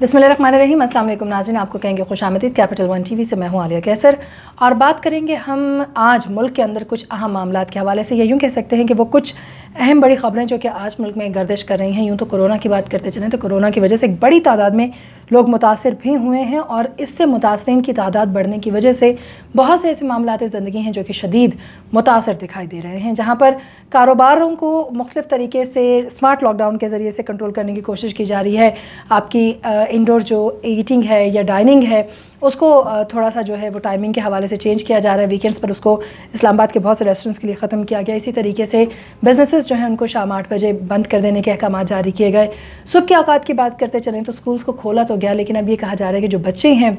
बिस्मिल्लाहिर्रहमानिर्रहीम। अस्सलाम वालेकुम नाज़रीन, आपको कहेंगे खुशामदीद। कैपिटल वन टीवी से मैं हूँ आलिया कैसर और बात करेंगे हम आज मुल्क के अंदर कुछ अहम मामलात के हवाले से, या यूँ कह सकते हैं कि वो कुछ अहम बड़ी ख़बरें जो कि आज मुल्क में गर्दिश कर रही हैं। यूँ तो कोरोना की बात करते चलें तो कोरोना की वजह से एक बड़ी तादाद में लोग मुतासिर भी हुए हैं और इससे मुतासरीन की तादाद बढ़ने की वजह से बहुत से ऐसे मामलात ज़िंदगी हैं जो कि शदीद मुतासर दिखाई दे रहे हैं, जहाँ पर कारोबारों को मुख्तलिफ़ तरीके से स्मार्ट लॉकडाउन के ज़रिए से कंट्रोल करने की कोशिश की जा रही है। आपकी इंडोर जो ईटिंग है या डाइनिंग है उसको थोड़ा सा जो है वो टाइमिंग के हवाले से चेंज किया जा रहा है। वीकेंड्स पर उसको इस्लामाबाद के बहुत से रेस्टोरेंट्स के लिए ख़त्म किया गया। इसी तरीके से बिजनेसेस जो हैं उनको शाम 8 बजे बंद कर देने के अहकाम जारी किए गए। सुबह के औकात की बात करते चलें तो स्कूल्स को खोला तो गया, लेकिन अब ये कहा जा रहा है कि जो बच्चे हैं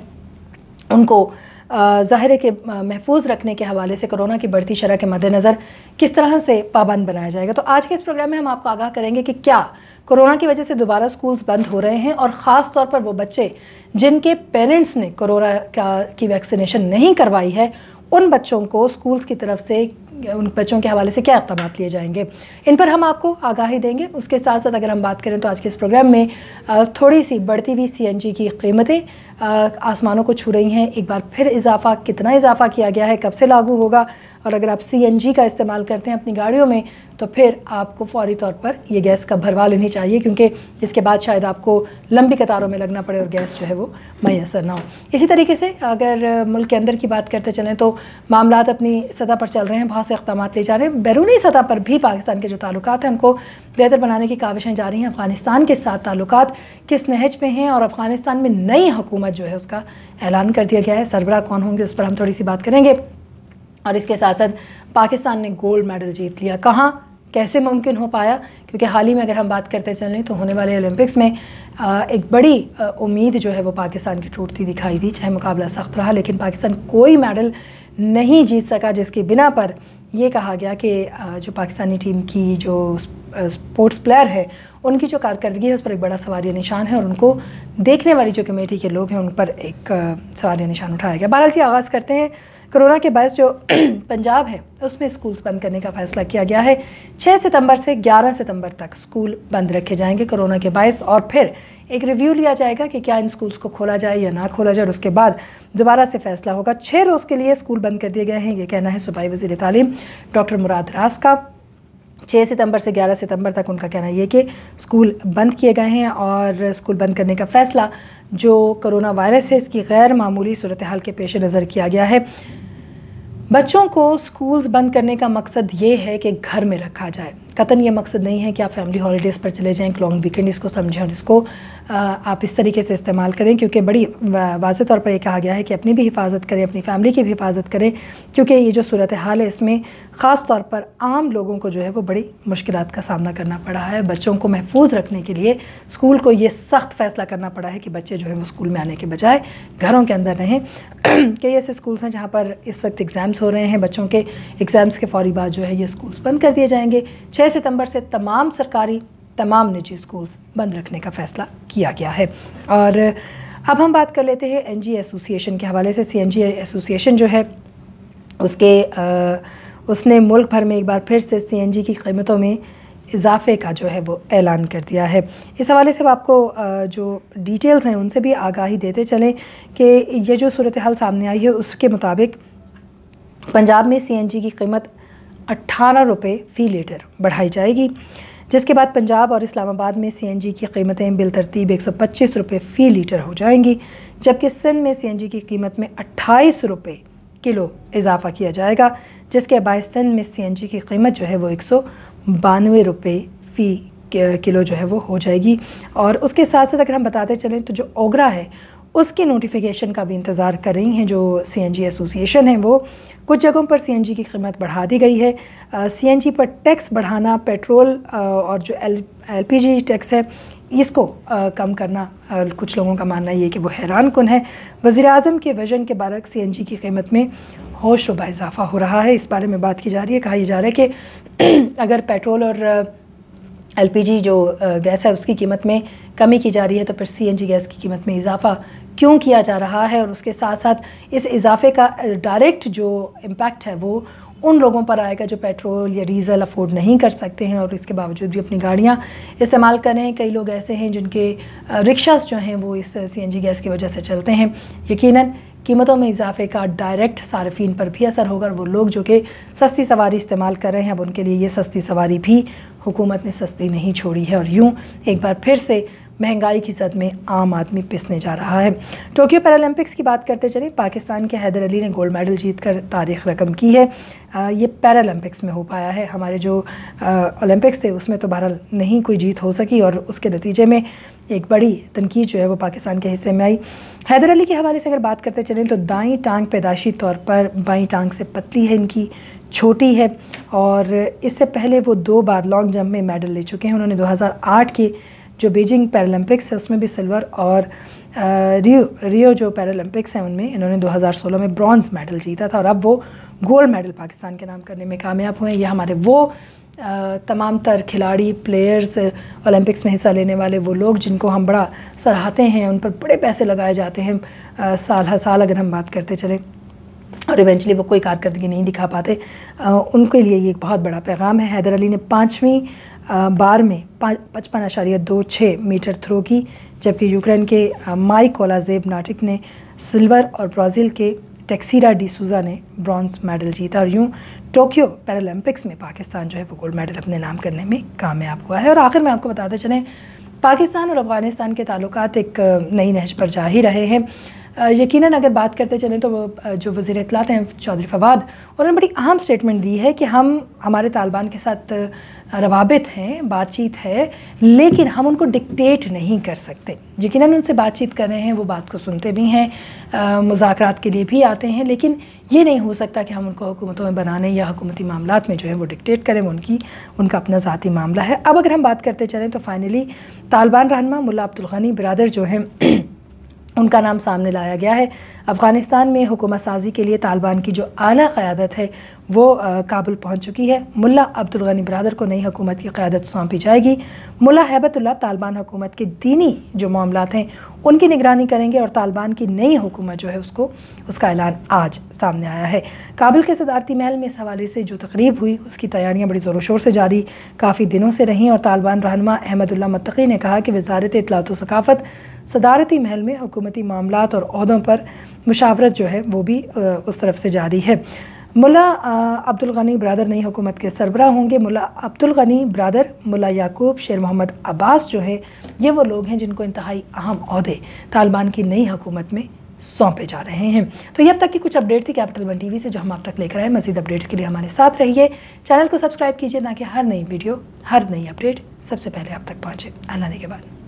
उनको ज़ाहिर है कि महफूज रखने के हवाले से कोरोना की बढ़ती शरह के मद्देनज़र किस तरह से पाबंद बनाया जाएगा। तो आज के इस प्रोग्राम में हम आपको आगाह करेंगे कि क्या कोरोना की वजह से दोबारा स्कूल्स बंद हो रहे हैं और ख़ास तौर पर वो बच्चे जिनके पेरेंट्स ने कोरोना की वैक्सीनेशन नहीं करवाई है, उन बच्चों को स्कूल्स की तरफ से उन बच्चों के हवाले से क्या इक़दाम लिए जाएंगे, इन पर हम आपको आगाही देंगे। उसके साथ साथ अगर हम बात करें तो आज के इस प्रोग्राम में थोड़ी सी बढ़ती हुई CNG की कीमतें आसमानों को छू रही हैं। एक बार फिर इजाफा, कितना इजाफा किया गया है, कब से लागू होगा, और अगर आप CNG का इस्तेमाल करते हैं अपनी गाड़ियों में तो फिर आपको फौरी तौर पर ये गैस का भरवा लेनी चाहिए, क्योंकि इसके बाद शायद आपको लंबी कतारों में लगना पड़े और गैस जो है वो मैसर ना हो। इसी तरीके से अगर मुल्क के अंदर की बात करते चलें तो मामलात अपनी सतह पर चल रहे हैं, बहुत से इक़दाम ले जा रहे हैं। बैरूनी सतह पर भी पाकिस्तान के जो ताल्लुकात हैं उनको बेहतर बनाने की काविशें जारी हैं। अफ़गानिस्तान के साथ ताल्लुकात किस नहज पे हैं और अफ़गानिस्तान में नई हुकूमत जो है उसका ऐलान कर दिया गया है। सरबराह कौन होंगे उस पर हम थोड़ी सी बात करेंगे। और इसके साथ साथ पाकिस्तान ने गोल्ड मेडल जीत लिया, कहाँ कैसे मुमकिन हो पाया, क्योंकि हाल ही में अगर हम बात करते चलें तो होने वाले ओलंपिक्स में एक बड़ी उम्मीद जो है वो पाकिस्तान की टूटती दिखाई दी। चाहे मुकाबला सख्त रहा लेकिन पाकिस्तान कोई मेडल नहीं जीत सका, जिसकी बिना पर यह कहा गया कि जो पाकिस्तानी टीम की जो स्पोर्ट्स प्लेयर है उनकी जो कारकर्दगी है उस पर एक बड़ा सवालिया निशान है और उनको देखने वाली जो कमेटी के लोग हैं उन पर एक सवालिया निशान उठाया गया। बहरहाल जी, आगाज़ करते हैं। कोरोना के बायस जो पंजाब है उसमें स्कूल्स बंद करने का फ़ैसला किया गया है। 6 सितंबर से 11 सितंबर तक स्कूल बंद रखे जाएंगे कोरोना के बायस, और फिर एक रिव्यू लिया जाएगा कि क्या इन स्कूल्स को खोला जाए या ना खोला जाए, और उसके बाद दोबारा से फ़ैसला होगा। 6 रोज़ के लिए स्कूल बंद कर दिए गए हैं, ये कहना है सूबाई वज़ीर तालीम डॉक्टर मुराद रास का। 6 सितंबर से 11 सितंबर तक उनका कहना ये कि स्कूल बंद किए गए हैं और स्कूल बंद करने का फ़ैसला जो कोरोना वायरस है इसकी गैर मामूली सूरत हाल के पेश नज़र किया गया है। बच्चों को स्कूल्स बंद करने का मकसद ये है कि घर में रखा जाए। कतन ये मकसद नहीं है कि आप फैमिली हॉलीडेज़ पर चले जाएं, लॉन्ग वीकेंड इसको समझें और इसको आप इस तरीके से इस्तेमाल करें, क्योंकि बड़ी वाज़ेह तौर पर यह कहा गया है कि अपनी भी हिफाजत करें, अपनी फैमिली की भी हिफाजत करें, क्योंकि ये जो सूरत हाल है इसमें ख़ास तौर पर आम लोगों को जो है वो बड़ी मुश्किलात का सामना करना पड़ा है। बच्चों को महफूज रखने के लिए स्कूल को ये सख्त फ़ैसला करना पड़ा है कि बच्चे जो है वो स्कूल में आने के बजाय घरों के अंदर रहें। कई ऐसे स्कूल्स हैं जहाँ पर इस वक्त एग्ज़ाम्स हो रहे हैं, बच्चों के एग्ज़ाम्स के फ़ौरी बाद जो है ये स्कूल्स बंद कर दिए जाएंगे। 6 सितंबर से तमाम सरकारी तमाम निजी स्कूल्स बंद रखने का फ़ैसला किया गया है। और अब हम बात कर लेते हैं NG एसोसिएशन के हवाले से। CNG एसोसिएशन जो है उसने मुल्क भर में एक बार फिर से CNG की कीमतों में इजाफे का जो है वो ऐलान कर दिया है। इस हवाले से आपको जो डिटेल्स हैं उनसे भी आगाही देते चलें कि ये जो सूरत हाल सामने आई है उसके मुताबिक पंजाब में CNG की कीमत 18 रुपये फ़ी लीटर बढ़ाई जाएगी, जिसके बाद पंजाब और इस्लामाबाद में CNG की कीमतें बिलतरतीब 125 रुपये फ़ी लीटर हो जाएंगी, जबकि सिंध में CNG की कीमत में 28 रुपये किलो इजाफा किया जाएगा, जिसके बायस सिंध में CNG की कीमत जो है वो 192 रुपये फ़ी किलो जो है वो हो जाएगी। और उसके साथ साथ अगर हम बताते चलें तो जो ओगरा है उसकी नोटिफिकेशन का भी इंतज़ार कर रही हैं जो CNG एसोसिएशन है। वो कुछ जगहों पर CNG की कीमत बढ़ा दी गई है। CNG पर टैक्स बढ़ाना, पेट्रोल और जो LPG टैक्स है इसको कम करना, कुछ लोगों का मानना ये कि वो हैरान कुन है। वज़ीर-ए-आज़म के विज़न के बरक्स CNG की कीमत में होशरुबा इजाफा हो रहा है। इस बारे में बात की जा रही है। कहा जा रहा है कि अगर पेट्रोल और LPG जो गैस है उसकी कीमत में कमी की जा रही है तो फिर CNG गैस की कीमत में इजाफा क्यों किया जा रहा है, और उसके साथ साथ इस इजाफे का डायरेक्ट जो इम्पैक्ट है वो उन लोगों पर आएगा जो पेट्रोल या डीज़ल अफोर्ड नहीं कर सकते हैं और इसके बावजूद भी अपनी गाड़ियाँ इस्तेमाल कर रहे हैं। कई लोग ऐसे हैं जिनके रिक्शास जो हैं वो इस CNG गैस की वजह से चलते हैं। यकीनन कीमतों में इजाफे का डायरेक्ट सार्फिन पर भी असर होगा और वो लोग जो कि सस्ती सवारी इस्तेमाल कर रहे हैं, अब उनके लिए ये सस्ती सवारी भी हुकूमत ने सस्ती नहीं छोड़ी है और यूँ एक बार फिर से महंगाई की जद में आम आदमी पिसने जा रहा है। टोक्यो पैरालंपिक्स की बात करते चलें, पाकिस्तान के हैदर अली ने गोल्ड मेडल जीतकर तारीख़ रकम की है। ये पैरालंपिक्स में हो पाया है। हमारे जो ओलंपिक्स थे उसमें तो बहरहाल नहीं कोई जीत हो सकी और उसके नतीजे में एक बड़ी तनकीद जो है वो पाकिस्तान के हिस्से में आई। हैदर अली के हवाले से अगर बात करते चलें तो दाईं टांग पैदाशी तौर पर बाईं टांग से पतली है, इनकी छोटी है और इससे पहले वो 2 बार लॉन्ग जंप में मेडल ले चुके हैं। उन्होंने 2008 के जो बीजिंग पैरालंपिक्स है उसमें भी सिल्वर और रियो जो पैरालंपिक्स हैं उनमें इन्होंने 2016 में ब्रॉन्ज़ मेडल जीता था और अब वो गोल्ड मेडल पाकिस्तान के नाम करने में कामयाब हुए हैं। ये हमारे वो तमाम तर खिलाड़ी, प्लेयर्स, ओलंपिक्स में हिस्सा लेने वाले वो लोग जिनको हम बड़ा सराहते हैं, उन पर बड़े पैसे लगाए जाते हैं साल हर साल अगर हम बात करते चलें और इवेंचुअली वो कोई कारकर्दगी नहीं दिखा पाते, उनके लिए ये एक बहुत बड़ा पैगाम है। हैदर अली ने 5वीं बार में 55.26 मीटर थ्रो की, जबकि यूक्रेन के माइक कोलाजेब नाटिक ने सिल्वर और ब्राज़ील के टेक्सीरा डिसूजा ने ब्रॉन्ज मेडल जीता और यूँ टोक्यो पैरालंपिक्स में पाकिस्तान जो है वो गोल्ड मेडल अपने नाम करने में कामयाब हुआ है। और आखिर में आपको बताते चलें, पाकिस्तान और अफ़गानिस्तान के ताल्लुकात एक नई नहज पर जा ही रहे हैं। यकीनन अगर बात करते चलें तो जो वज़ीर इत्तलात हैं चौधरी फवाद, उन्होंने बड़ी अहम स्टेटमेंट दी है कि हमारे तालिबान के साथ रवाबित हैं, बातचीत है, लेकिन हम उनको डिक्टेट नहीं कर सकते। यकीनन उनसे बातचीत कर रहे हैं, वो बात को सुनते भी हैं, मुज़ाकरात के लिए भी आते हैं, लेकिन ये नहीं हो सकता कि हम उनको हुकूमतों में बनाने या हुकूमती मामलात में जो है वो डिक्टेट करें। वो उनका अपना ज़ाती मामला है। अब अगर हम बात करते चलें तो फाइनली तालिबान रहनुमा मुल्ला अब्दुल गनी बिरादर जो हैं उनका नाम सामने लाया गया है। अफ़गानिस्तान में हुकूमत साजी के लिए तालिबान की जो आला क़यादत है वो काबुल पहुंच चुकी है। मुल्ला अब्दुल गनी बिरादर को नई हुकूमत की क़यादत सौंपी जाएगी। मुल्ला हैबतुल्लाह तालिबान हुकूमत के दीनी जो मामलात हैं उनकी निगरानी करेंगे और तालिबान की नई हुकूमत जो है उसका ऐलान आज सामने आया है। काबुल के सदारती महल में इस हवाले से जो तकरीब हुई उसकी तैयारियाँ बड़ी ज़ोरों शोर से जारी काफ़ी दिनों से रहीं और तालिबान रहनुमा अहमदुल्लाह मुत्तकी ने कहा कि वज़ारत इत्तलात व सकाफ़त सदारती महल में हुकूमती मामलात और ओहदों पर मुशावरत जो है वो भी उस तरफ से जारी है। मुल्ला अब्दुल गनी बिरादर नई हुकूमत के सरबराह होंगे। मुल्ला अब्दुल गनी बिरादर, मुल्ला याकूब, शेर मोहम्मद अब्बास जो है ये वो लोग हैं जिनको इंतहाई अहम ओहदे तालिबान की नई हुकूमत में सौंपे जा रहे हैं। तो ये अब तक की कुछ अपडेट थी कैपिटल वन टीवी से जो हम आप तक लेकर आए। मज़ीद अपडेट्स के लिए हमारे साथ रहिए, चैनल को सब्सक्राइब कीजिए ताकि हर नई वीडियो, हर नई अपडेट सबसे पहले आप तक पहुँचे। अल्लाह ने के बाद।